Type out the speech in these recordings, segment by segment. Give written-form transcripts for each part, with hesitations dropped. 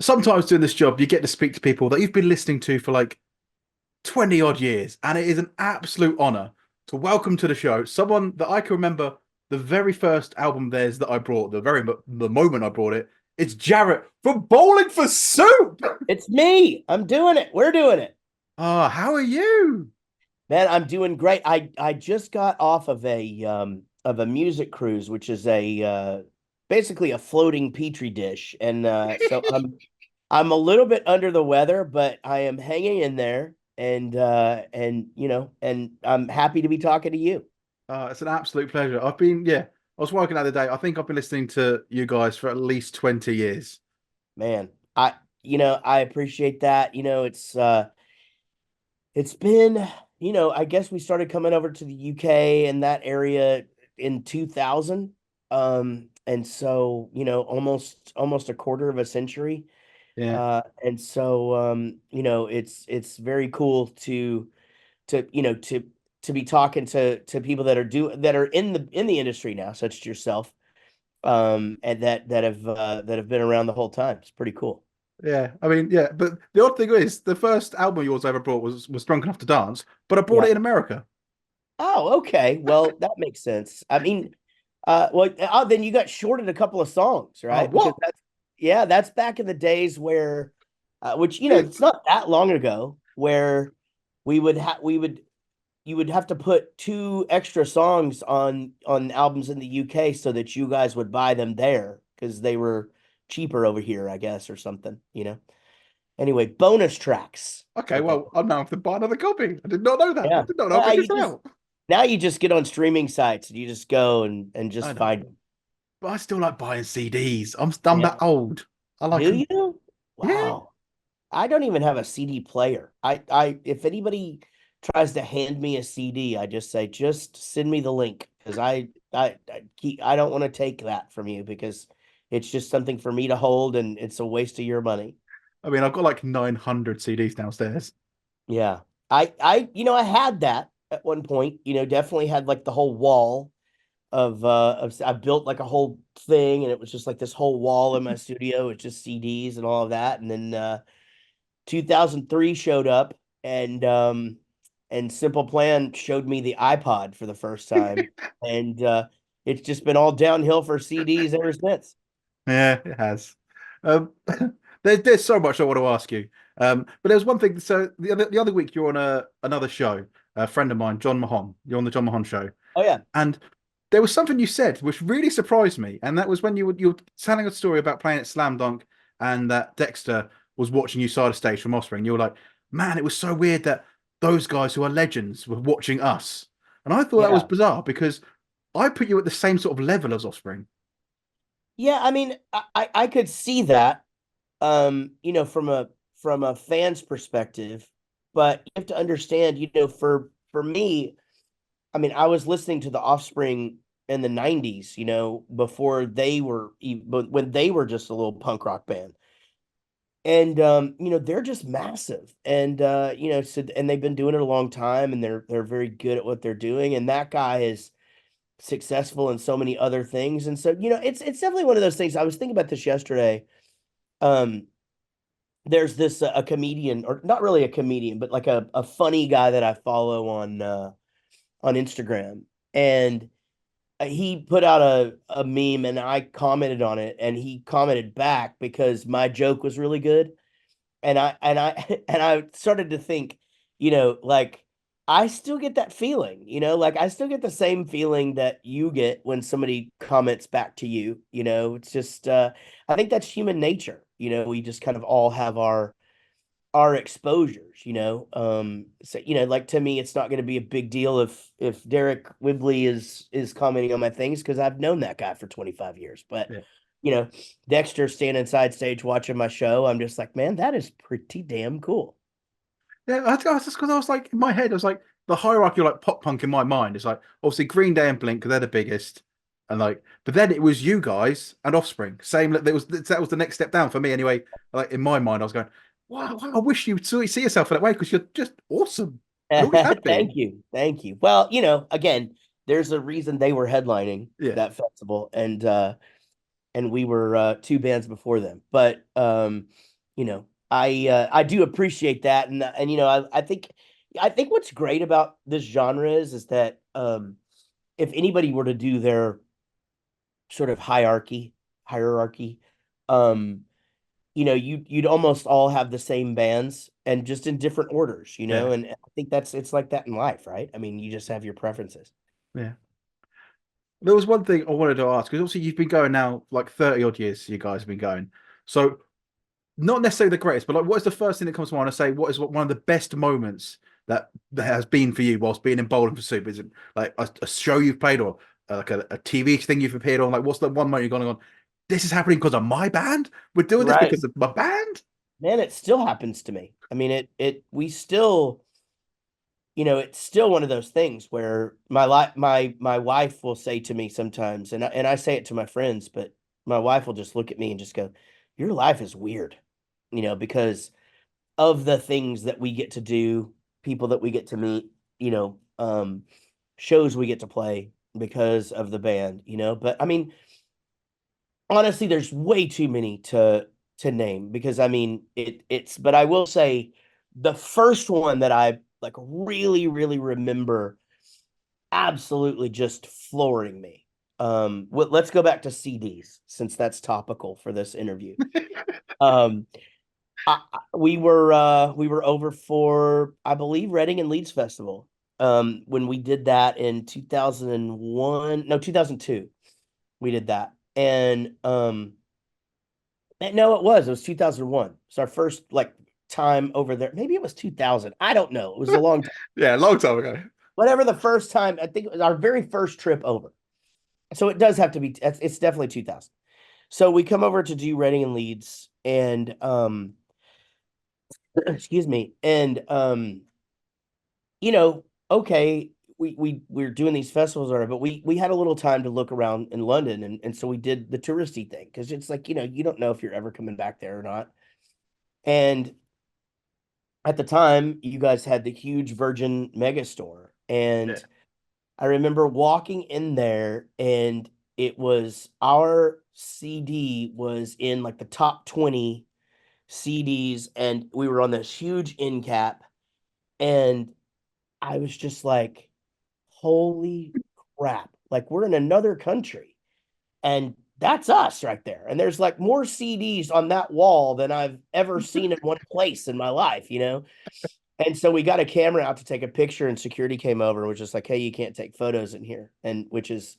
sometimes doing this job, you get to speak to people that you've been listening to for like 20 odd years, and it is an absolute honor to welcome to the show someone that I can remember the very first album of theirs that I brought, the moment I brought it. It's Jaret from Bowling for Soup. It's me. I'm doing it. We're doing it. Ah, how are you? Man, I'm doing great. I just got off of a music cruise, which is a basically a floating petri dish. And so I'm a little bit under the weather, but I am hanging in there and and I'm happy to be talking to you. It's an absolute pleasure. I was working out the day. I think I've been listening to you guys for at least 20 years. Man, I appreciate that. It's been, I guess we started coming over to the UK and that area in 2000. And so, almost a quarter of a century. Yeah. And so, it's very cool to, to be talking to people that are in the industry now, such as yourself, and that have been around the whole time. It's pretty cool. Yeah, I mean, yeah, but the odd thing is, the first album yours I ever brought was Drunk Enough to Dance, but I brought Yeah. it in America. Oh, okay. Well, that makes sense. I mean, then you got shorted a couple of songs, Oh, right? Because what? that's back in the days where, which it's not that long ago, where we would you would have to put two extra songs on albums in the UK so that you guys would buy them there because they were cheaper over here, I guess, or something. Anyway, bonus tracks. That's Okay, what they well, call. I'm now have to buy another copy. I did not know that. I Yeah. did not know Well, bring this you just out. now you just get on streaming sites and you just go and I just know, find them. but I still like buying CDs. I'm Yeah. that old. I like Do them. you? Yeah. Wow. I don't even have a CD player. I if anybody tries to hand me a CD, I just say, just send me the link because I don't want to take that from you because it's just something for me to hold and it's a waste of your money. I mean, I've got like 900 CDs downstairs. Yeah. I had that at one point, definitely had like the whole wall of I built like a whole thing and it was just like this whole wall in my studio. It's just CDs and all of that. And then 2003 showed up and Simple Plan showed me the iPod for the first time. And it's just been all downhill for CDs ever since. Yeah, it has. Um, there's so much I want to ask you. But there's one thing. So the other week you're on another show. A friend of mine, John Mahon. You're on the John Mahon show, Oh yeah. and there was something you said which really surprised me, and that was when you were telling a story about playing at Slam Dunk, and that Dexter was watching you side of stage from Offspring. You were like, "Man, it was so weird that those guys who are legends were watching us," and I thought that was Yeah. bizarre because I put you at the same sort of level as Offspring. Yeah, I mean, I could see that from a fan's perspective, but you have to understand, for me, I mean, I was listening to the Offspring in the 90s, before but when they were just a little punk rock band. And they're just massive. And and they've been doing it a long time and they're very good at what they're doing. And that guy is successful in so many other things. And so, it's definitely one of those things. I was thinking about this yesterday. Um, there's this a comedian, or not really a comedian, but like a funny guy that I follow on Instagram. And he put out a meme and I commented on it and he commented back because my joke was really good. And I and I started to think, like I still get that feeling, like I still get the same feeling that you get when somebody comments back to you, it's just I think that's human nature, we just kind of all have our exposures, so like to me it's not going to be a big deal if Derek Wibley is commenting on my things because I've known that guy for 25 years, but Yeah. you know Dexter standing side stage watching my show, I'm just like, man, that is pretty damn cool. Yeah, that's just because I was like in my head, I was like the hierarchy of like pop punk in my mind is like obviously Green Day and Blink because they're the biggest, and like, but then it was you guys and Offspring. Same, that was the next step down for me anyway. Like in my mind, I was going, wow, I wish you would see yourself in that way because you're just awesome. You always have been. Thank you. Well, again, there's a reason they were headlining Yeah, that festival, and we were two bands before them. But you know, I do appreciate that, and you know, I think what's great about this genre is that if anybody were to do their sort of hierarchy, um, you know, you'd almost all have the same bands and just in different orders, you know, Yeah, and I think it's like that in life, right? I mean, you just have your preferences. yeah. There was one thing I wanted to ask because obviously you've been going now like 30 odd years. You guys have been going. So not necessarily the greatest, but like, what is the first thing that comes to mind? I say, what is one of the best moments that has been for you whilst being in Bowling for Soup? Is it like a show you've played or like a TV thing you've appeared on? Like, what's the one moment you're going on? This is happening because of my band. We're doing this Right. because of my band. Man, it still happens to me. I mean, we still, you know, it's still one of those things where my wife will say to me sometimes, and I say it to my friends, but my wife will just look at me and just go, "Your life is weird," you know, because of the things that we get to do, people that we get to meet, you know, shows we get to play because of the band, you know. But I mean, honestly, there's way too many to name because I mean it's but I will say the first one that I like really remember absolutely just flooring me. Let's go back to CDs since that's topical for this interview. Um we were over for I believe Reading and Leeds Festival. When we did that in 2001, no 2002, we did that. And no, it was 2001. It's our first like time over there. Maybe it was 2000. I don't know. It was a long time. Yeah, a long time ago. Whatever the first time, I think it was our very first trip over. So it does have to be it's definitely 2000. So we come over to do Reading and Leeds and excuse me. And you know, okay, we're doing these festivals already, but we had a little time to look around in London and so we did the touristy thing because it's like, you know, you don't know if you're ever coming back there or not. And at the time, you guys had the huge Virgin Megastore. Yeah. And I remember walking in there and it was our CD was in like the top 20 CDs and we were on this huge end cap and I was just like, holy crap. Like we're in another country and that's us right there. And there's like more CDs on that wall than I've ever seen in one place in my life, you know? And so we got a camera out to take a picture, and security came over and was just like, "Hey, you can't take photos in here," and which is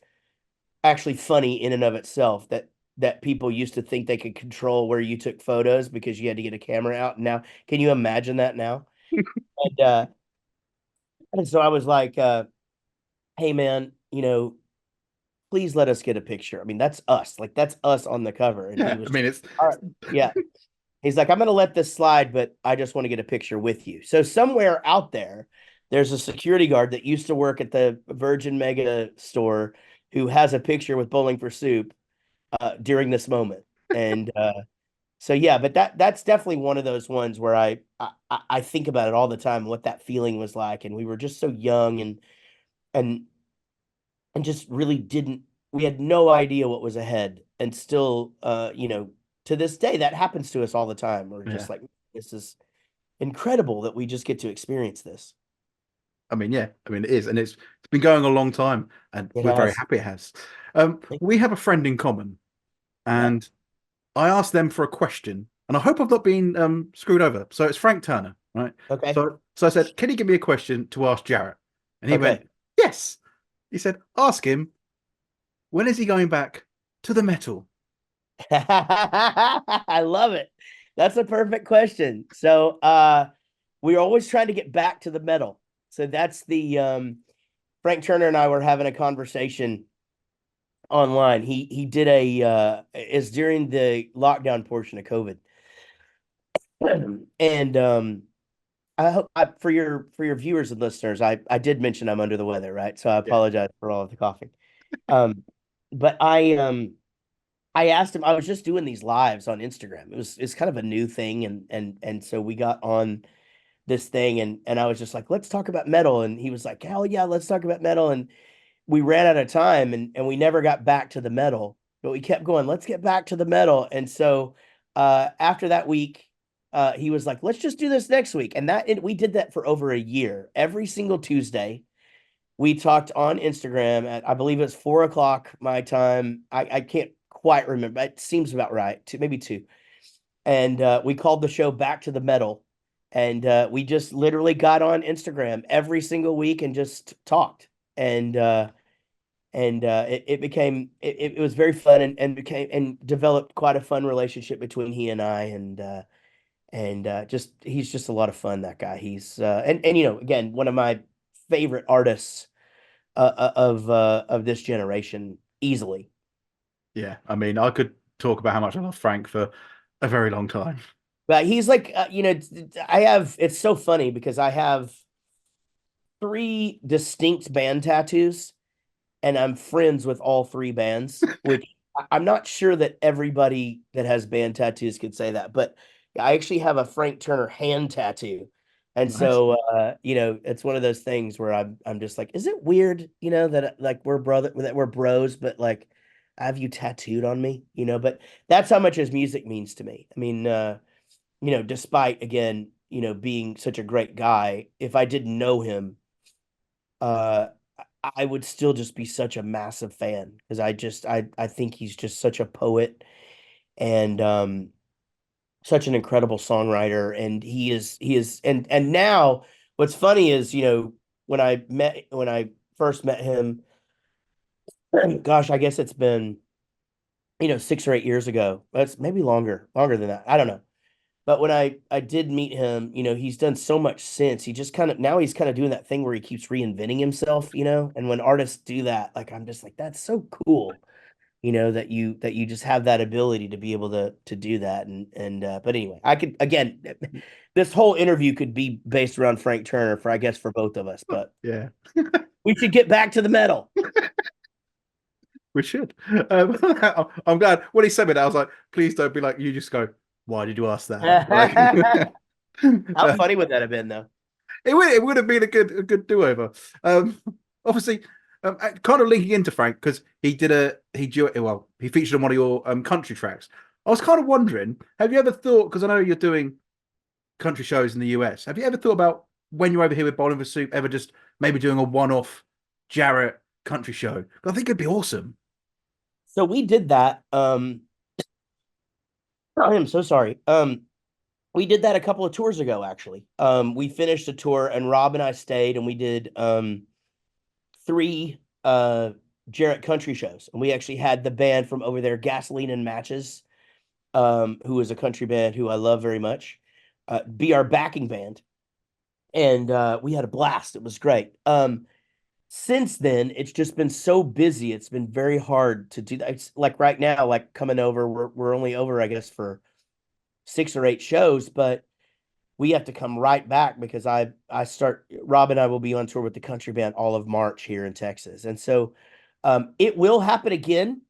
actually funny in and of itself that people used to think they could control where you took photos because you had to get a camera out. And now, can you imagine that now? And so I was like, "Hey, man, you know, please let us get a picture. I mean, that's us. Like that's us on the cover." And he Yeah. I was mean, just, it's "All right, yeah." He's like, I'm going to let this slide, but I just want to get a picture with you. So somewhere out there, there's a security guard that used to work at the Virgin Mega store who has a picture with Bowling for Soup during this moment. And so yeah, but that's definitely one of those ones where I think about it all the time, what that feeling was like, and we were just so young and and just really didn't we had no idea what was ahead, and still you know to this day that happens to us all the time. We're yeah. just like, this is incredible that we just get to experience this. I mean, yeah. I mean, it is, and it's been going a long time, and It we're very has. happy it has. We have a friend in common, Yeah. and I asked them for a question, and I hope I've not been screwed over. So it's Frank Turner, right? Okay. So I said, can you give me a question to ask Jaret? And he went, Okay. yes. He said, ask him, when is he going back to the metal? I love it. That's a perfect question. So we're always trying to get back to the metal. So that's the Frank Turner and I were having a conversation online. He did a is during the lockdown portion of COVID. And I hope for your viewers and listeners, I did mention I'm under the weather, right? So I Yeah. apologize for all of the coughing. Um but I asked him, I was just doing these lives on Instagram. It's kind of a new thing and so we got on this thing and I was just like, let's talk about metal. And he was like, hell yeah, let's talk about metal. And we ran out of time and we never got back to the metal. but we kept going. Let's get back to the metal. And so after that week, he was like, let's just do this next week. And we did that for over a year. Every single Tuesday, we talked on Instagram at, I believe it's 4 o'clock my time. I can't quite remember. It seems about right. Maybe two. And we called the show Back to the Metal. And we just literally got on Instagram every single week and just talked. And it became it was very fun, and became and developed quite a fun relationship between he and I. And just he's just a lot of fun, that guy. He's and again, one of my favorite artists of this generation, easily. Yeah, I mean, I could talk about how much I love Frank for a very long time. But he's like, I have, it's so funny because I have three distinct band tattoos, and I'm friends with all three bands, which I'm not sure that everybody that has band tattoos could say that, but I actually have a Frank Turner hand tattoo. And Nice. so it's one of those things where I'm just like, is it weird, that like that we're bros, but like I have you tattooed on me, but that's how much his music means to me. I mean, despite again, being such a great guy, if I didn't know him, uh I would still just be such a massive fan, because I think he's just such a poet, and such an incredible songwriter. And he is and now what's funny is, when I first met him, gosh, I guess it's been, 6 or 8 years ago. That's maybe longer than that. I don't know. But when I did meet him, he's done so much since. He just kind of now he's kind of doing that thing where he keeps reinventing himself, and when artists do that, like, I'm just like, that's so cool, that you just have that ability to be able to do that. And but anyway, I could, again, this whole interview could be based around Frank Turner, for, I guess, for both of us, but Yeah, we should get back to the metal. we should. I'm glad when he said me that, I was like, please don't be like, you just go, why did you ask that? Like, How funny would that have been, though? it would have been a good do-over. Obviously, kind of linking into Frank, because he featured on one of your country tracks. I was kind of wondering, have you ever thought, because I know you're doing country shows in the US, have you ever thought about, when you're over here with Bowling for Soup, ever just maybe doing a one-off Jaret country show? I think it'd be awesome. So we did that. I am so sorry. We did that a couple of tours ago, actually. We finished a tour, and Rob and I stayed, and we did three Jarrett country shows. And we actually had the band from over there, Gasoline and Matches, who is a country band who I love very much, be our backing band. And we had a blast. It was great. Since then, it's just been so busy. It's been very hard to do that. It's like right now, like coming over, we're only over, I guess, for 6 or 8 shows, but we have to come right back because Rob and I will be on tour with the country band all of March here in Texas. And so it will happen again.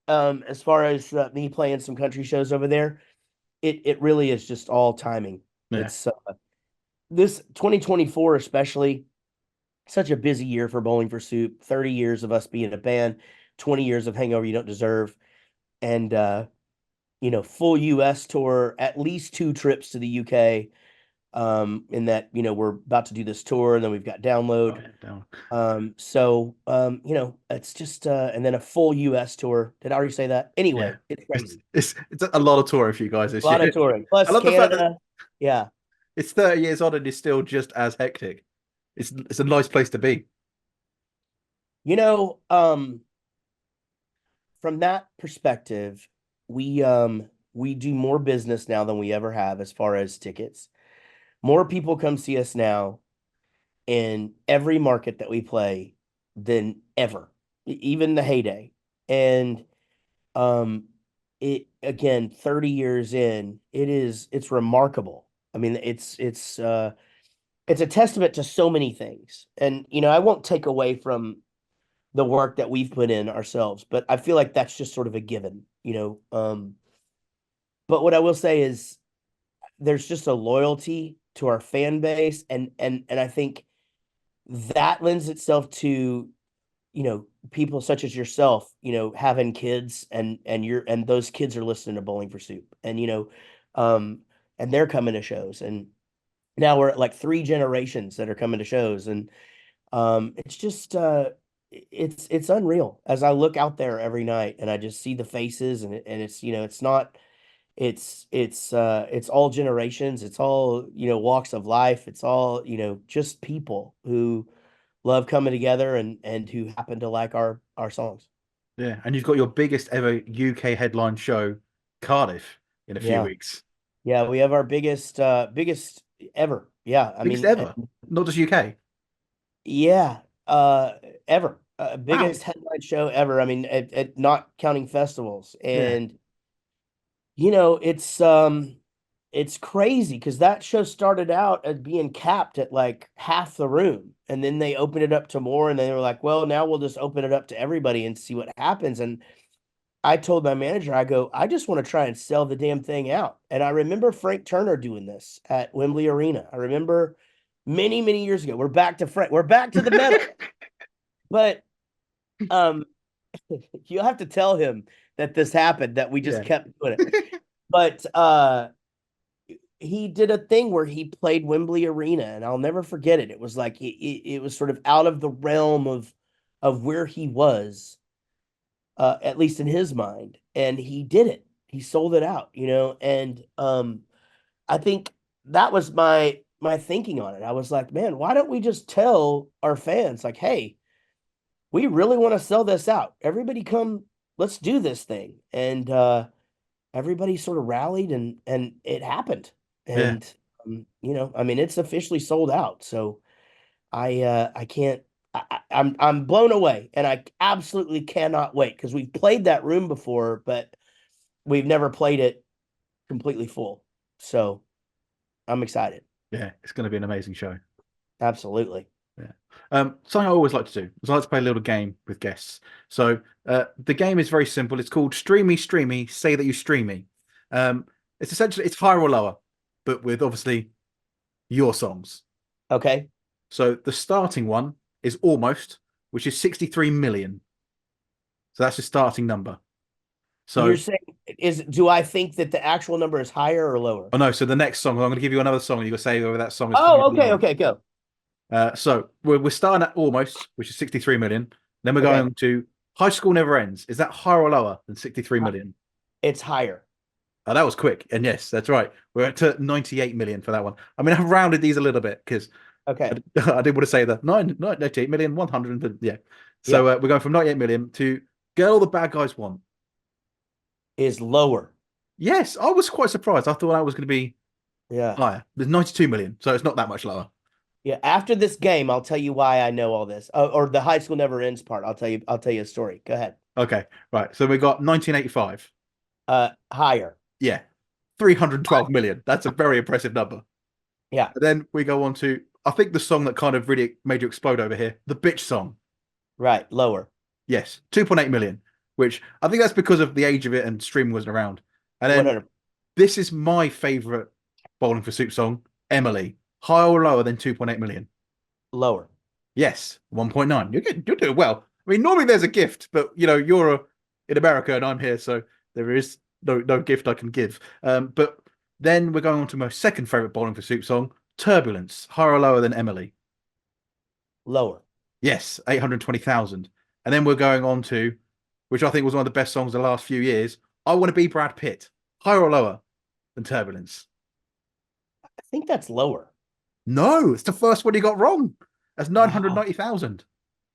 As far as me playing some country shows over there, it really is just all timing. Yeah, It's this 2024, especially, such a busy year for Bowling for Soup. 30 years of us being a band, 20 years of Hangover You Don't Deserve, and full US tour, at least 2 trips to the UK. In that, we're about to do this tour, and then we've got oh, Download. yeah, down. It's just and then a full US tour. Did I already say that? Yeah, Anyway, it's it's, crazy. it's it's a lot of touring for you guys A this lot of year. touring. I Plus love the fact that Canada. Yeah. it's 30 years on and it's still just as hectic. It's a nice place to be. You know, from that perspective, we do more business now than we ever have as far as tickets. More people come see us now in every market that we play than ever, even the heyday. And um it, again, 30 years in, it's remarkable. I mean, it's a testament to so many things. And I won't take away from the work that we've put in ourselves, but I feel like that's just sort of a given. But what I will say is, there's just a loyalty to our fan base, and I think that lends itself to, people such as yourself, having kids, and those kids are listening to Bowling for Soup, and um and they're coming to shows, and now we're at like three generations that are coming to shows, and it's just it's unreal as I look out there every night and I just see the faces, and it's it's not it's all generations, it's all walks of life, it's all just people who love coming together and who happen to like our songs. Yeah, and you've got your biggest ever UK headline show, Cardiff, in a few Yeah. weeks. Yeah, we have our biggest ever. Yeah. I Biggest mean, ever, not just UK. yeah, ever. Wow. Biggest headline show ever. I mean, not counting festivals. Yeah, And it's crazy because that show started out as being capped at like half the room. And then they opened it up to more, and they were like, well, now we'll just open it up to everybody and see what happens. And I told my manager, I go, I just want to try and sell the damn thing out. And I remember Frank Turner doing this at Wembley Arena. I remember many, many years ago. We're back to Frank. We're back to the metal. But um, you'll have to tell him that this happened, that we just yeah, kept doing it. But he did a thing where he played Wembley Arena, and I'll never forget it. It was like it was sort of out of the realm of where he was, at least in his mind, and he did it. He sold it out, and I think that was my thinking on it. I was like, man, why don't we just tell our fans, like, hey, we really want to sell this out. Everybody come, let's do this thing. And everybody sort of rallied, and it happened. yeah, And I mean, it's officially sold out. So I can't. I'm blown away, and I absolutely cannot wait because we've played that room before, but we've never played it completely full. So I'm excited. yeah. It's going to be an amazing show. Absolutely. Yeah. Something I always like to do is I like to play a little game with guests. So the game is very simple. It's called Streamy Streamy. Say that you stream me. It's essentially it's higher or lower, but with obviously your songs. Okay. So the starting one is almost, which is 63 million. So that's the starting number. And you're So saying do I think that the actual number is higher or lower? oh no, so the next song I'm going to give you another song, and you got to say whether that song is higher Oh, or okay, lower. okay, go. So we're starting at almost, which is 63 million. Then we're Okay. going to High School Never Ends. Is that higher or lower than 63 million? It's higher. Oh, that was quick. And yes, that's right. We're at 98 million for that one. I mean, I've rounded these a little bit because I, Okay. I did want to say the 98 million, 100, but yeah. So Yeah. we're going from 98 million to Girl the Bad Guys Want. Is lower. Yes, I was quite surprised. I thought that was going to be Yeah. higher. There's 92 million, so it's not that much lower. Yeah. After this game, I'll tell you why I know all this. Or the high school never ends part. I'll tell you a story. Go ahead. Okay, right. So we got 1985. Higher. Yeah, 312 million. That's a very impressive number. Yeah. And then we go on to, I think the song that kind of really made you explode over here, the Bitch song. Right. Lower. Yes, 2.8 million, which I think that's because of the age of it and streaming wasn't around. And then 100. this is my favorite Bowling for Soup song, Emily. Higher or lower than 2.8 million? Lower. Yes, 1.9. You're doing well. I mean, normally there's a gift, but in America and I'm here, so there is no gift I can give. But then we're going on to my second favorite Bowling for Soup song, Turbulence. Higher or lower than Emily? Lower. Yes, 820,000. And then we're going on to, which I think was one of the best songs of the last few years, I Want to Be Brad Pitt. Higher or lower than Turbulence? I think that's lower. No, it's the first one you got wrong. That's Wow. 990,000.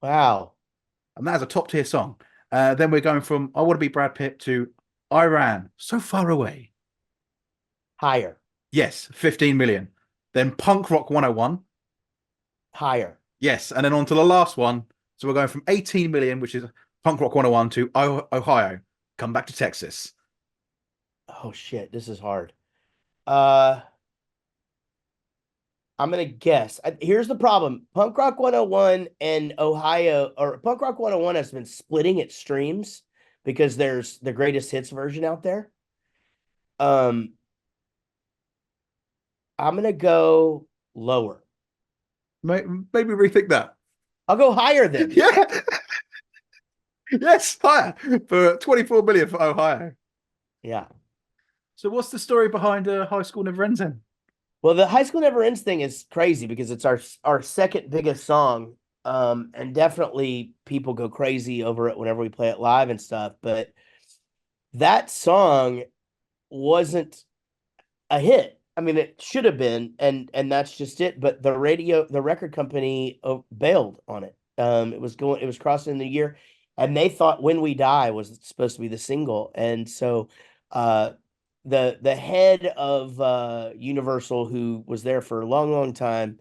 Wow. And that is a top tier song. Then we're going from I Want to Be Brad Pitt to Iran, So Far Away. Higher. Yes, 15 million. Then Punk Rock 101. Higher. Yes. And then on to the last one. So we're going from 18 million, which is Punk Rock 101, to Ohio. Come back to Texas. Oh shit. This is hard. Uh I'm gonna guess. Here's the problem: Punk Rock 101 and Ohio, or Punk Rock 101 has been splitting its streams because there's the greatest hits version out there. Um, I'm gonna go lower. Maybe rethink that. I'll go higher then. Yeah. Yes, higher for 24 million for Ohio. Yeah. So what's the story behind High School Never Ends then? Well, the High School Never Ends thing is crazy because it's our second biggest song. And definitely people go crazy over it whenever we play it live and stuff. But that song wasn't a hit. I mean, it should have been, and that's just it. But the record company bailed on it. It was crossing the year, and they thought "When We Die" was supposed to be the single, and so, uh, the head of Universal, who was there for a long, long time,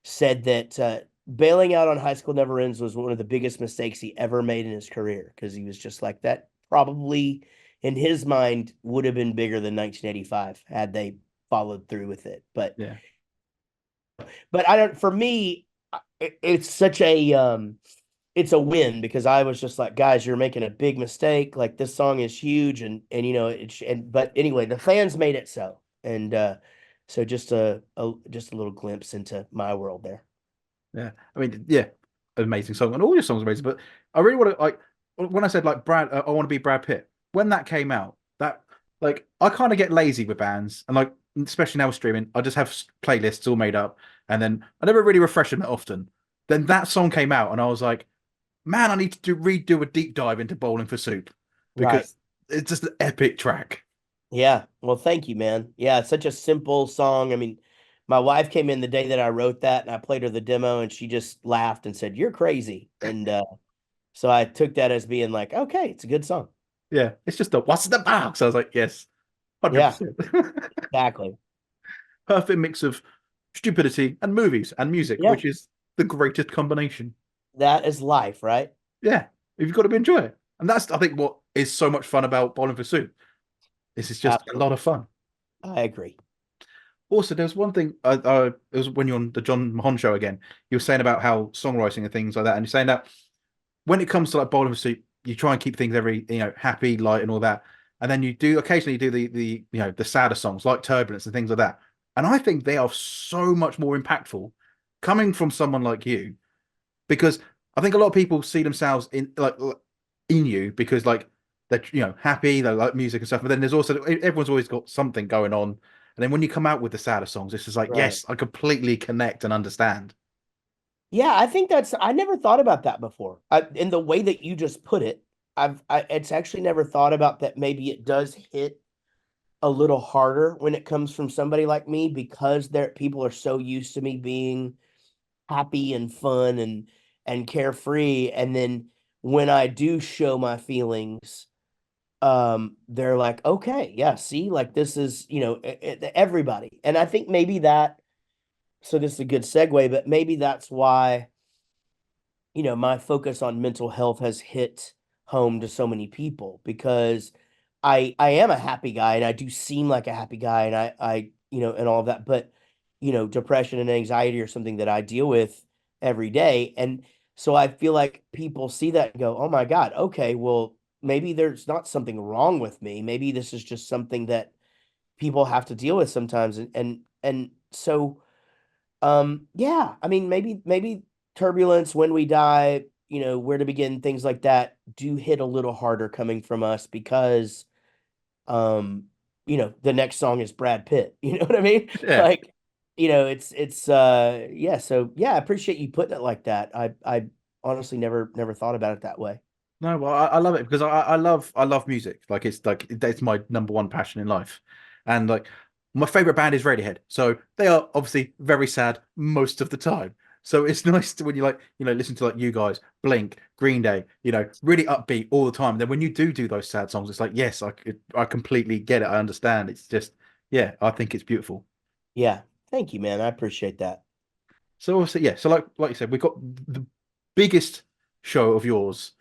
said that bailing out on High School Never Ends was one of the biggest mistakes he ever made in his career because he was just like that. Probably in his mind would have been bigger than 1985 had they followed through with it. Yeah, But I don't. For me, it's such a it's a win because I was just like, guys, you're making a big mistake. Like this song is huge, and you know it. And but anyway, the fans made it so, and so just a little glimpse into my world there. yeah. I mean, yeah, amazing song, and all your songs are amazing. But I really want to like when I said like Brad, I want to be Brad Pitt. When that came out, that like I kind of get lazy with bands, and like especially now with streaming, I just have playlists all made up, and then I never really refresh them that often. Then that song came out, and I was like, man, I need to redo a deep dive into Bowling for Soup Right. because it's just an epic track. Yeah. Well, thank you, man. Yeah, it's such a simple song. I mean, my wife came in the day that I wrote that and I played her the demo and she just laughed and said, "You're crazy." And so I took that as being like, okay, it's a good song. Yeah, it's just a what's in the box. I was like, yes, Yeah, 100%. exactly. Perfect mix of stupidity and movies and music, Yeah, which is the greatest combination. that is life, right? Yeah, you've got to enjoy it, and that's I think what is so much fun about Bowling for Soup. This is just a lot Absolutely. of fun. I agree. Also, there's one thing. It was when you're on the John Mahon show again. You were saying about how songwriting and things like that, and you're saying that when it comes to like Bowling for Soup, you try and keep things every happy, light, and all that, and then you do occasionally do the the sadder songs like Turbulence and things like that. And I think they are so much more impactful coming from someone like you because I think a lot of people see themselves in you because like they're happy, they like music and stuff, but then there's also everyone's always got something going on, and then when you come out with the sadder songs, it's just like Right. yes, I completely connect and understand. Yeah, I think I never thought about that before. In the way that you just put it, it's actually never thought about that. Maybe it does hit a little harder when it comes from somebody like me because people are so used to me being happy and fun and carefree, and then when I do show my feelings, they're like, okay, yeah, see, like this is everybody. And I think maybe that, so this is a good segue, but maybe that's why my focus on mental health has hit home to so many people because I am a happy guy and I do seem like a happy guy and I and all of that, but depression and anxiety are something that I deal with every day. And so I feel like people see that and go, "Oh my God, okay, well, maybe there's not something wrong with me. Maybe this is just something that people have to deal with sometimes." And so yeah, I mean, maybe turbulence, when we die, where to begin, things like that do hit a little harder coming from us because um, the next song is Brad Pitt. You know what I mean? Yeah. Like, it's yeah, so yeah, I appreciate you putting it like that. I honestly never thought about it that way. No, well, I love it because I love music. Like it's my number one passion in life, and like my favorite band is Radiohead. So they are obviously very sad most of the time. So it's nice to when you like listen to like you guys, Blink, Green Day, really upbeat all the time. And then when you do those sad songs, it's like yes, I completely get it. I understand. It's just yeah, I think it's beautiful. Yeah. Thank you, man. I appreciate that. So obviously, yeah. So like you said, we've got the biggest show of yours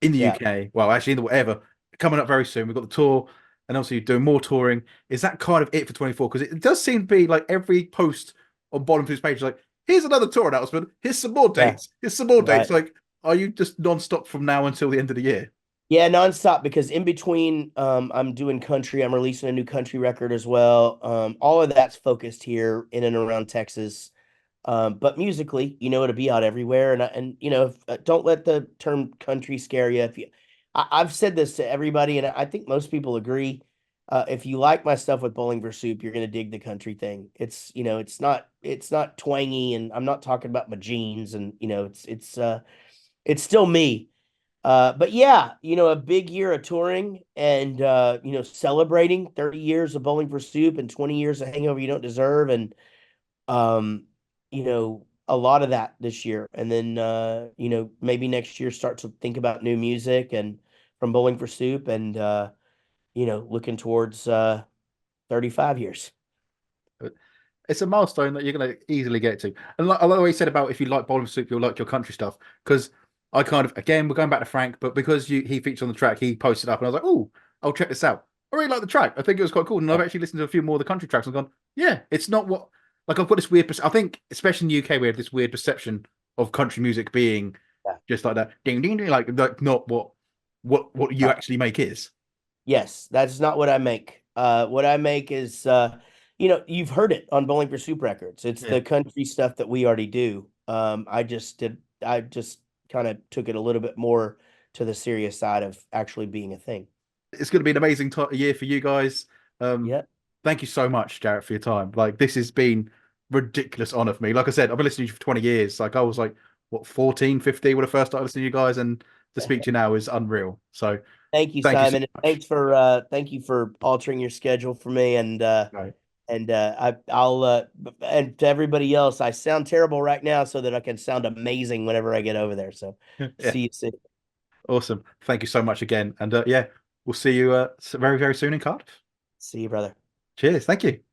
in the Yeah. UK. Well, actually, in the whatever coming up very soon. We've got the tour, and also you're doing more touring. Is that kind of it for 24? Because it does seem to be like every post on bottom of his page, is like here's another tour announcement. Here's some more Yeah. dates. Here's some more dates. Right. Like, are you just non-stop from now until the end of the year? Yeah, nonstop because in between, I'm doing country. I'm releasing a new country record as well. All of that's focused here in and around Texas. But musically, it'll be out everywhere. And don't let the term country scare you. I've said this to everybody, and I think most people agree. If you like my stuff with Bowling for Soup, you're gonna dig the country thing. It's it's not twangy, and I'm not talking about my jeans, and it's still me. But yeah, a big year of touring and celebrating 30 years of Bowling for Soup and 20 years of Hangover You Don't Deserve, and um, a lot of that this year. And then maybe next year start to think about new music and from Bowling for Soup and looking towards 35 years. It's a milestone that you're going to easily get to. And like I always said about if you like bowling soup, you'll like your country stuff. Because I kind of, again, we're going back to Frank, but because he featured on the track, he posted up and I was like, oh, I'll check this out. I really like the track. I think it was quite cool. And I've Yeah. actually listened to a few more of the country tracks and gone, yeah, it's not what, like I've got this weird, I think, especially in the UK, we have this weird perception of country music being Yeah. just like that, ding, ding, ding, like not what you Uh, actually make is. yes, that's not what I make. What I make is, you've heard it on Bowling for Soup Records. It's Yeah. the country stuff that we already do. I just kind of took it a little bit more to the serious side of actually being a thing. It's going to be an amazing year for you guys. Um, Yeah. thank you so much, Jaret, for your time. Like this has been ridiculous honor for me. Like I said, I've been listening to you for 20 years. Like I was like, what, 14, 15 when I first started listening to you guys, and to speak to you now is unreal. So Thank you, thank you so Simon. And much. thank you for altering your schedule for me. Right. And to everybody else, I sound terrible right now so that I can sound amazing whenever I get over there. So Yeah, see you soon. awesome. Thank you so much again. And yeah, we'll see you very, very soon in Cardiff. See you, brother. Cheers. Thank you.